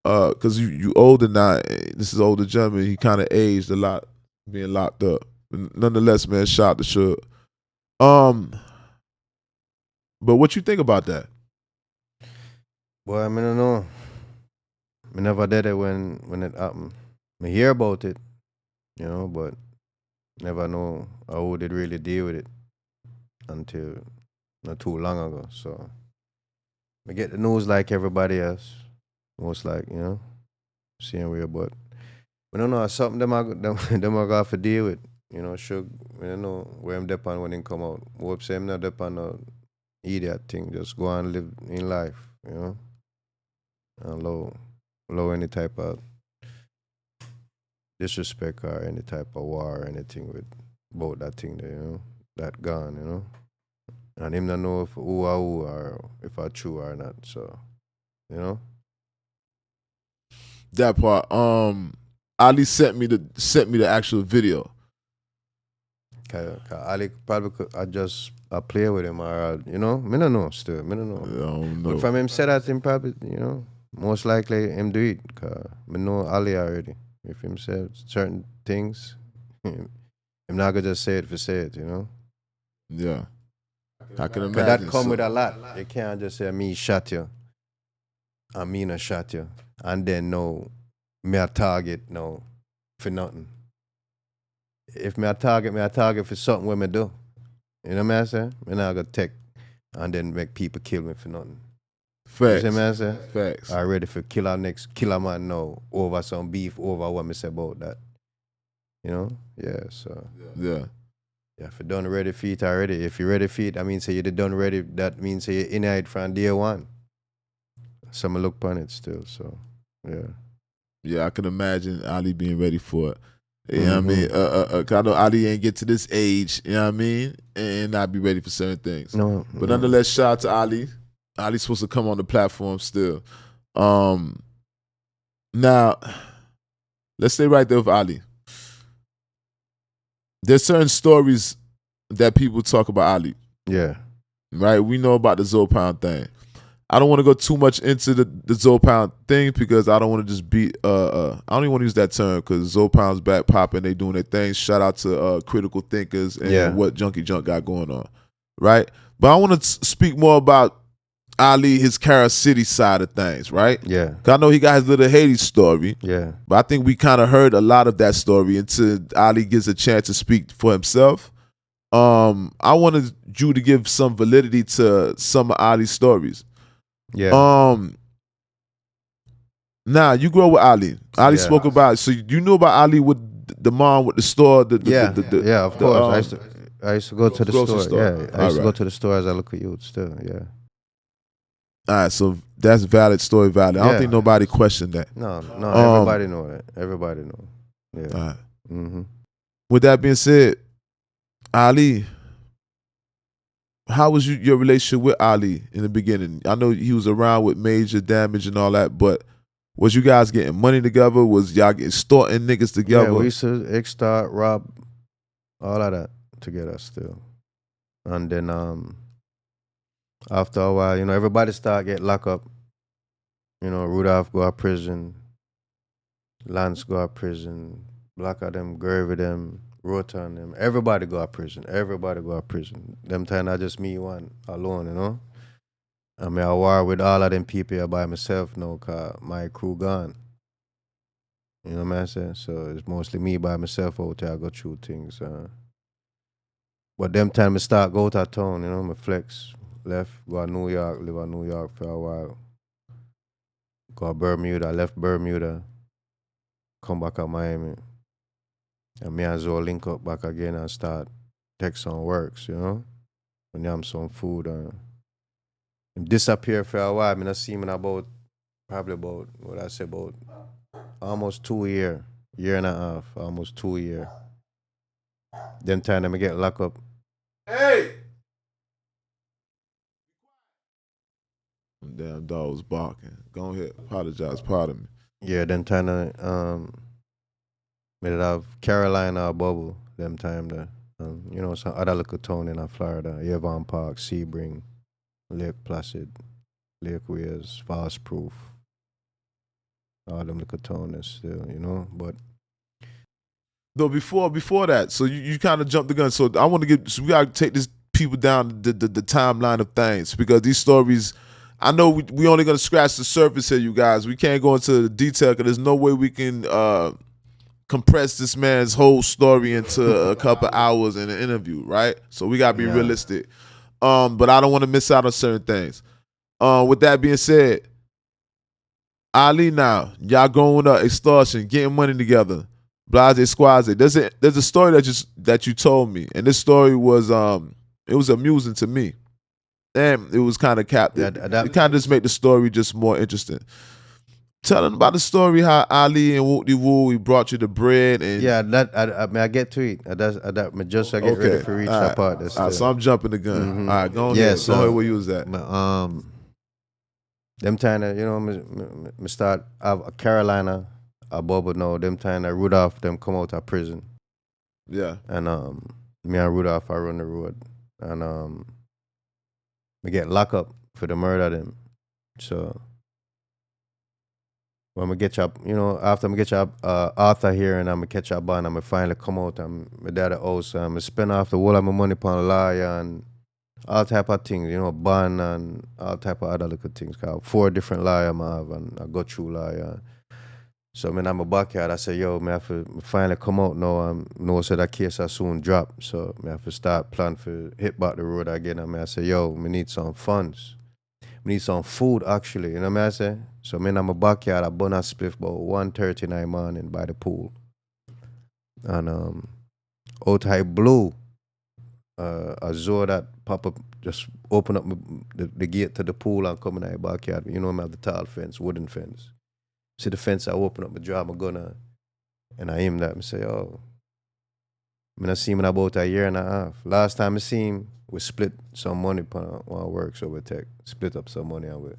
Because you older now. This is older gentleman. He kind of aged a lot being locked up. But nonetheless, man, shout out to Suge. But what you think about that? Boy, I don't know. I never did it when it happened. I hear about it, but never know how they really deal with it until not too long ago. So I get the news like everybody else. Most like, seeing real, but I don't know, it's something them I got to deal with. Suge, I don't know where I'm depend when he come out. Hope say I'm not depend on idiot thing. Just go and live in life, and low any type of disrespect or any type of war or anything with about that thing there, that gun, and him not know if who or if I true or not. So, That part. Ali sent me the actual video. Cause Ali probably could, I play with him or me don't know still. Me don't know. I don't know. But from him said that him probably, most likely him do it. Cause me know Ali already. If him said certain things, him not gonna just say it for say it, Yeah. I can imagine. Cause that come with a lot. You can't just say me shot you. I mean I shot you. And then no, me a target no for nothing. If me a target for something what me do. You know what I'm saying? Me not gonna take and then make people kill me for nothing. Facts. You see what I'm saying? Facts. I ready for kill our next killer man now over some beef over what me say about that. Yeah, so. Yeah. Yeah, if you done ready for it already. If you ready for it, I mean say you done ready, that means say you're in it from day one. So I look upon it still, so yeah. Yeah, I can imagine Ali being ready for it. You know what I mean? 'Cause I know Ali ain't get to this age, you know what I mean? And not be ready for certain things. No. But nonetheless, shout out to Ali. Ali's supposed to come on the platform still. Now, let's stay right there with Ali. There's certain stories that people talk about Ali. Yeah. Right? We know about the Zopound thing. I don't want to go too much into the Zopound thing because I don't want to just be I don't even want to use that term because Zopound's back popping, they doing their thing. Shout out to critical thinkers and what Junkie Junk got going on. Right? But I want to speak more about Ali, his Kara City side of things, right? Yeah. 'Cause I know he got his little Haiti story. Yeah. But I think we kind of heard a lot of that story until Ali gets a chance to speak for himself. I wanted you to give some validity to some of Ali's stories. Yeah. Now you grew up with Ali. Ali spoke about, so you knew about Ali with the mom with the store. Yeah, of course. I used to go to the store. Yeah, I used to go to the store as I look at you still. Yeah. All right, so that's valid story, valid. I don't think nobody questioned that. No, everybody know that. Everybody know. Yeah. All right. Mm-hmm. With that being said, Ali, how was your relationship with Ali in the beginning? I know he was around with Major, Damage, and all that, but was you guys getting money together? Was y'all getting extorting niggas together? Yeah, we used to extort, rob, all of that together still. And then after a while, everybody start get locked up. You know, Rudolph go to prison, Lance go to prison, Black of them, Gurvy them, Rotan them. Everybody go to prison. Everybody go to prison. Them time I just me one alone, you know. I mean, I war with all of them people here by myself now, cause my crew gone. You know what I'm saying? So it's mostly me by myself out there. I go through things. But them time I start go to town, you know, my flex, left, go to New York, live in New York for a while. Go to Bermuda, left Bermuda, come back to Miami. And me and Zoe link up back again and start take some works, you know? When you have some food. And disappear for a while. I mean, I see him in probably about, what I say, about almost 2 year, year and a half, almost 2 year. Them time them get locked up. Hey! Damn dog was barking. Go ahead. Apologize. Pardon me. Yeah, them time made it have Carolina bubble, them time the you know, some other little town in Florida, Avon Park, Sebring, Lake Placid, Lake Weirs, Fast Proof. All them little towns still, you know, but Though before that, so you kind of jumped the gun. So I want to get. So we gotta take these people down the timeline of things because these stories. I know we only gonna scratch the surface here, you guys. We can't go into the detail because there's no way we can compress this man's whole story into a couple hours in an interview, right? So we gotta be realistic. But I don't want to miss out on certain things. With that being said, Ali, now y'all growing up, extortion, getting money together. Blase Squaze. There's a story that you told me, and this story was it was amusing to me, and it was kind of captive. It kind of just made the story just more interesting. Tell them about the story how Ali and Whoop De Woo we brought you the bread and I get to it. I just I get ready for reach that part. So I'm jumping the gun. Mm-hmm. All right, go ahead. Go ahead where you was at. Them time you know me start have Carolina. A bubble now, them time that Rudolph them come out of prison. Yeah. And me and Rudolph I run the road. And we get locked up for the murder of them. So when we get up, you know, after we get up Arthur here and I'm gonna catch up bond, I'm gonna finally come out and my dad also I'm gonna spend off the whole of my money upon a lawyer and all type of things, you know, bond and all type of other little things. 'Cause 4 different lawyers I have and I go through lawyer. So when I'm a backyard, I say, yo, I have to finally come out now and know so that case I soon drop. So I have to start plan for hit back the road again. I say, yo, we need some funds. We need some food actually, you know what I say? So when I'm a backyard, I burn a spliff about 1:39 morning by the pool. And out high blue, I saw that pop up, just open up the gate to the pool and come in the backyard. You know, I have the tall fence, wooden fence. See the fence, I open up, I draw my gun and I aim that and say, oh, I mean, I see him in about a year and a half. Last time I see him, we split some money on our work, so we split up some money and we,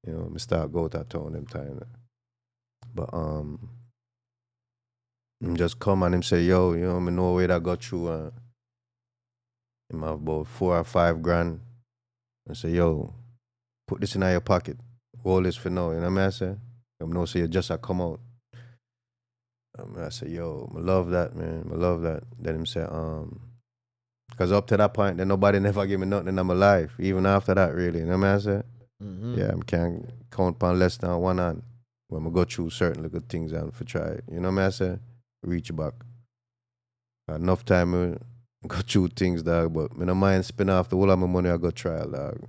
you know, we start go to town them time. But him just come and him say, yo, you know, I know where that got through him have about 4 or 5 grand. I say, yo, put this in your pocket. Hold this for now, you know what I say? I know so you just come out. I say, yo, I love that, man. I love that. Then him say, because up to that point, then nobody never give me nothing in my life, even after that, really. You know what I say? Mm-hmm. Yeah, I can't count upon less than one hand when we go through certain little things and for try. You know what I say? Reach back. Enough time I go through things, dog, but I don't mind spend off the whole of my money I go trial, dog.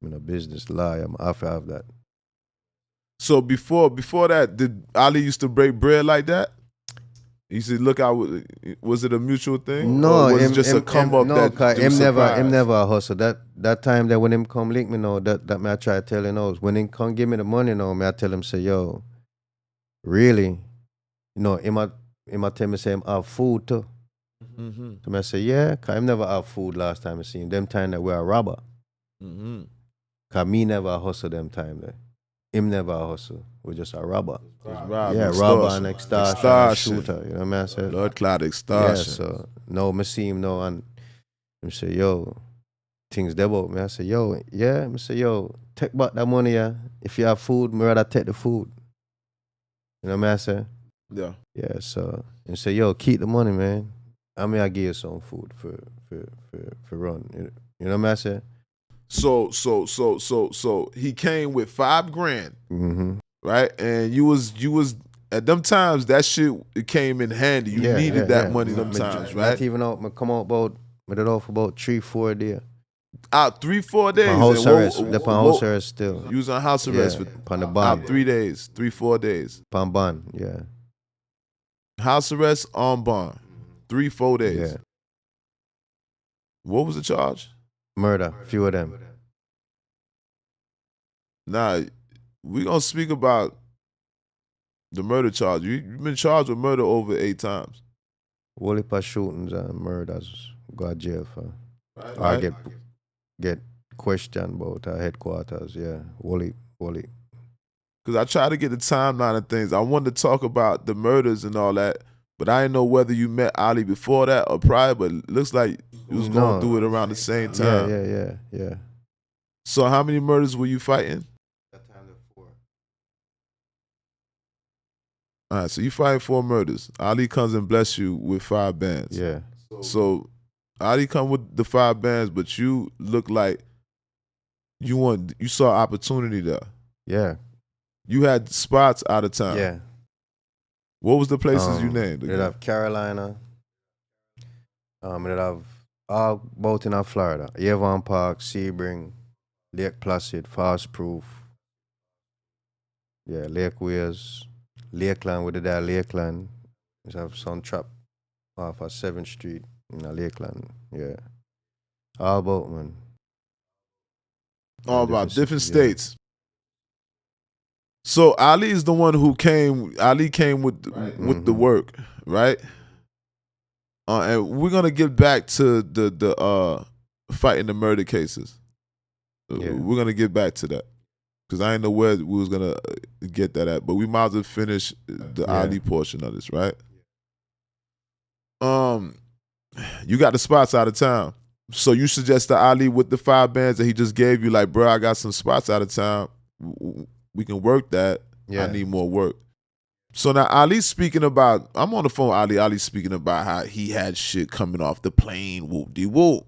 I'm in a business lie. I'm off of that. So before that, did Ali used to break bread like that? He said, "Look out." Was it a mutual thing? No, or was it just a come up that him never hustle. That time that when him come link me know that me I try to tell him knows when him come give me the money now, me I tell him say, yo, really, you know, him I tell me say him have food too. Mm-hmm. So me I say, yeah, 'cause him never have food last time I seen him. Them time that we a robber. Mm-hmm. 'Cause me never hustle them time there. Him never hustle. We're just a robber. Robber and extortion, shooter. You know what I said? L.O.T. extortion. Yeah, so no, me see him now and him say, yo, things there about me. I say, yo, yeah. I say, yo, take back that money, yeah. If you have food, me rather take the food. You know what I say? Yeah. Yeah, so and say, yo, keep the money, man. I mean, I give you some food for run. You know what I say? So he came with $5 grand, Mm-hmm. right? And you was at them times that shit it came in handy. You needed that money them times, right? Not even out. Me come out about. Me did out for about 3-4 days. Out 3-4 days. On house and arrest. Upon house arrest still. You was on house arrest for Upon the bond. out 3 days, 3-4 days. Upon bond, yeah. House arrest on bond, 3-4 days. Yeah. What was the charge? Murder, few of them. Nah, we gonna speak about the murder charge. You've been charged with murder over 8 times. Whole heap of shootings and murders. Got jail for. Right. I get questioned about our headquarters, yeah. Whole heap. Because I tried to get the timeline of things. I wanted to talk about the murders and all that, but I didn't know whether you met Ali before that or prior, but it looks like you was going through it around the same time. Yeah. So how many murders were you fighting? That time there 4. All right, so you fighting 4 murders. Ali comes and bless you with 5 bands. Yeah. So Ali come with the 5 bands, but you look like you saw opportunity there. Yeah. You had spots out of town. Yeah. What was the places you named? They'd have Carolina. They'd have all both in Florida. Avon Park, Sebring, Lake Placid, Fast Proof. Yeah, Lake Weirs, Lakeland, we did that Lakeland. We have some trap off of 7th Street in Lakeland. Yeah. All about, man. All about different states. So Ali is the one who came. Ali came with the work, right? And we're gonna get back to the fighting the murder cases. Yeah. We're gonna get back to that because I didn't know where we was gonna get that at, but we might as well finish the Ali portion of this, right? You got the spots out of town, so you suggest to Ali with the 5 bands that he just gave you, like, bro, I got some spots out of town. We can work that. Yeah. I need more work. So now Ali's speaking about, I'm on the phone with Ali's speaking about how he had shit coming off the plane, whoop-de-whoop.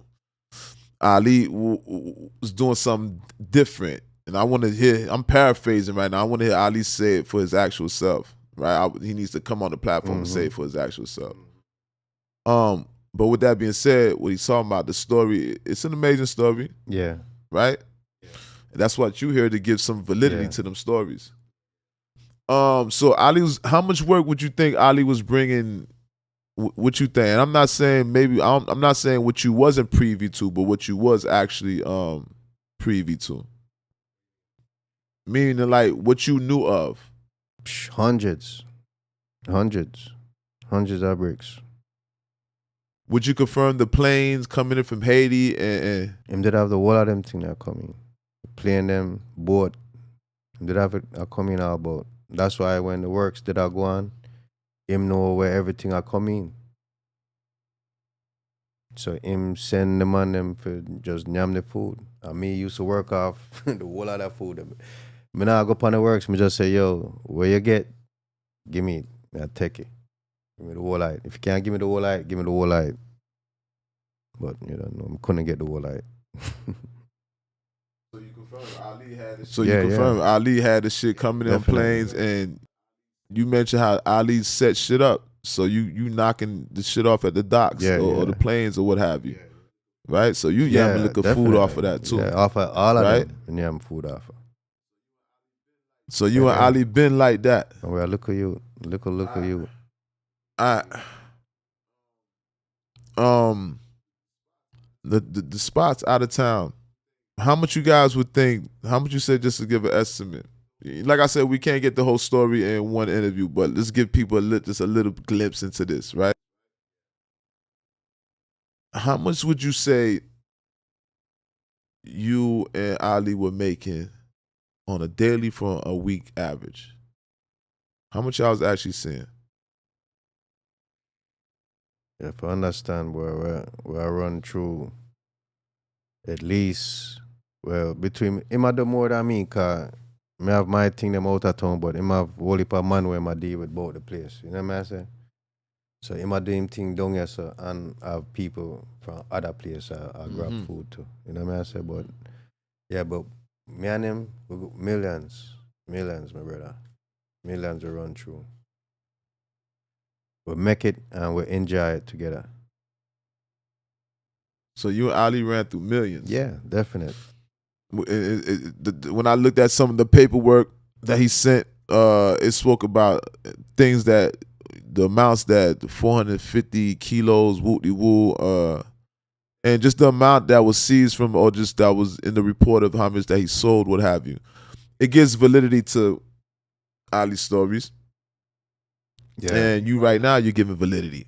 Ali was doing something different. And I want to hear, I'm paraphrasing right now, I want to hear Ali say it for his actual self, right? He needs to come on the platform and say it for his actual self. But with that being said, what he's talking about, the story, it's an amazing story. Yeah. Right? And that's what you hear to give some validity to them stories. So Ali was, how much work would you think Ali was bringing? What you think? And I'm not saying I'm not saying what you wasn't privy to, but what you was actually privy to. Meaning like what you knew of. Hundreds of bricks. Would you confirm the planes coming in from Haiti and Him did have the whole of them thing that coming. Plane them, boat. Him did have it coming out boat. That's why when the works did I go on, him know where everything I come in. So him send the man them for just nyam the food. And me used to work off the whole of that food. Me now go upon the works, me just say, yo, where you get, give me it. I take it. Give me the whole light. If you can't give me the whole light, give me the whole light. But you don't know, I couldn't get the whole light. So you confirm Ali had it. So you confirm Ali had the shit coming in on planes, and you mentioned how Ali set shit up. So you knocking the shit off at the docks or the planes or what have you. Right? So you yamming liquor food off of that too. Yeah, off of all of them. And yam food off of. So you and Ali been like that. Well, look at you. Look at you. The spots out of town, how much you guys would think, how much you say just to give an estimate? Like I said, we can't get the whole story in one interview, but let's give people just a little glimpse into this, right? How much would you say you and Ali were making on a daily for a week average? How much y'all was actually seeing? If I understand where I run through At least, well, between him I do more than me, cause me have my thing them out of town, but him have whole heap of man where I deal with both the place. You know what I say? So him a do him thing down here, so and have people from other place I grab food too. You know what I say? But yeah, but me and him we got millions, my brother, millions to run through. We make it and we enjoy it together. So you and Ali ran through millions. Yeah, definite. When I looked at some of the paperwork that he sent, it spoke about things that the amounts that 450 kilos wooty woo, and just the amount that was seized from, or just that was in the report of how much that he sold, what have you. It gives validity to Ali's stories, Yeah. and you right now you're giving validity.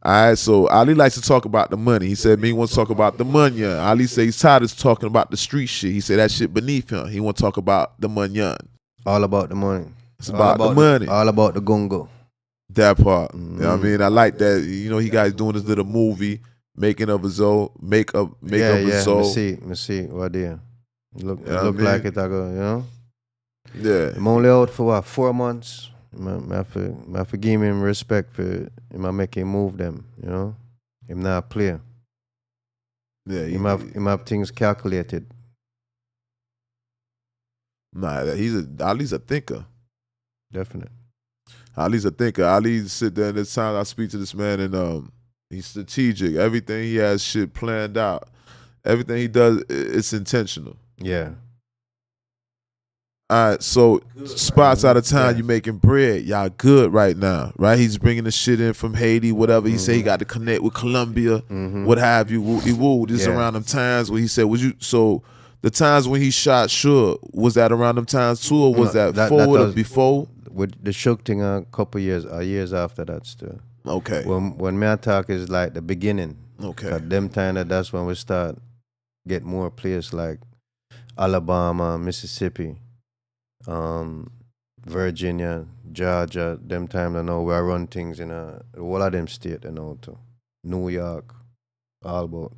All right, so Ali likes to talk about the money. He said, me wants to talk about the money. Ali says he's tired of talking about the street shit. He said that shit beneath him. He want to talk about the money. All about the money. It's about the money. All about the gungo. That part. You know what I mean? I like that. You know, he guys doing this little movie, making of his own, make of his soul. Me see, what there. Look You know look what I like mean? it, I go, you know? Yeah. I'm only out for what, 4 months? I have to give him respect for him. I make him move them, you know? Him not play. Yeah. Him have things calculated. Nah, Ali's a thinker. Definite. Ali's a thinker. Ali sit there and there's times I speak to this man and he's strategic. Everything he has shit planned out. Everything he does, it's intentional. Yeah. All right, so spots out of time, you making bread. Y'all good right now, right? He's bringing the shit in from Haiti, whatever. He said he got to connect with Colombia, what have you. Woo. This is around them times where he said, so the times when he shot Suge, was that around them times too, or was that forward or before? With the Shook thing a couple years after that still. Okay. When me talk is like the beginning. Okay. 'Cause them time that's when we start get more places like Alabama, Mississippi, Virginia, Georgia. Them time I know we run things in all of them state, you know, too. New York, all about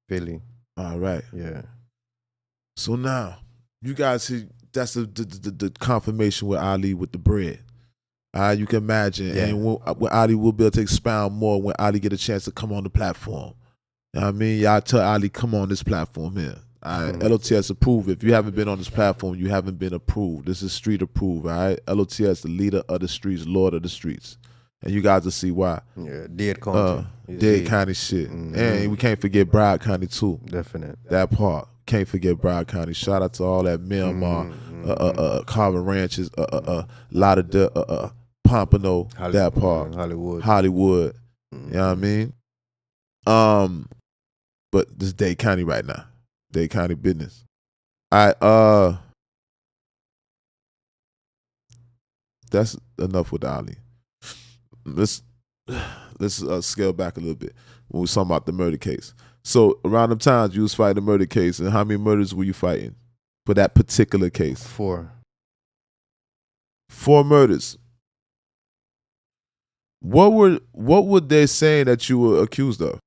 Philly. All right. Yeah. So now, you guys see, that's the confirmation with Ali with the bread. You can imagine. Yeah. And when Ali will be able to expound more when Ali get a chance to come on the platform. You know what I mean? Y'all tell Ali, come on this platform here. All right, L.O.T.S. approved. If you haven't been on this platform, you haven't been approved. This is street approved, all right? L.O.T.S., the leader of the streets, lord of the streets. And you guys will see why. Yeah, Dade County. Dade County shit. And we can't forget Broward County too. Definite. That part. Can't forget Broward County. Shout out to all that Myanmar, Carver Ranches, Lauderdale, Pompano, that part. Hollywood. You know what I mean? But this is Dade County right now. Dade County business. All right, that's enough with Ali. Let's scale back a little bit when we was talking about the murder case. So around them times you was fighting a murder case, and how many murders were you fighting for that particular case? 4. 4 murders. What were they saying that you were accused of?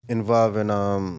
Involving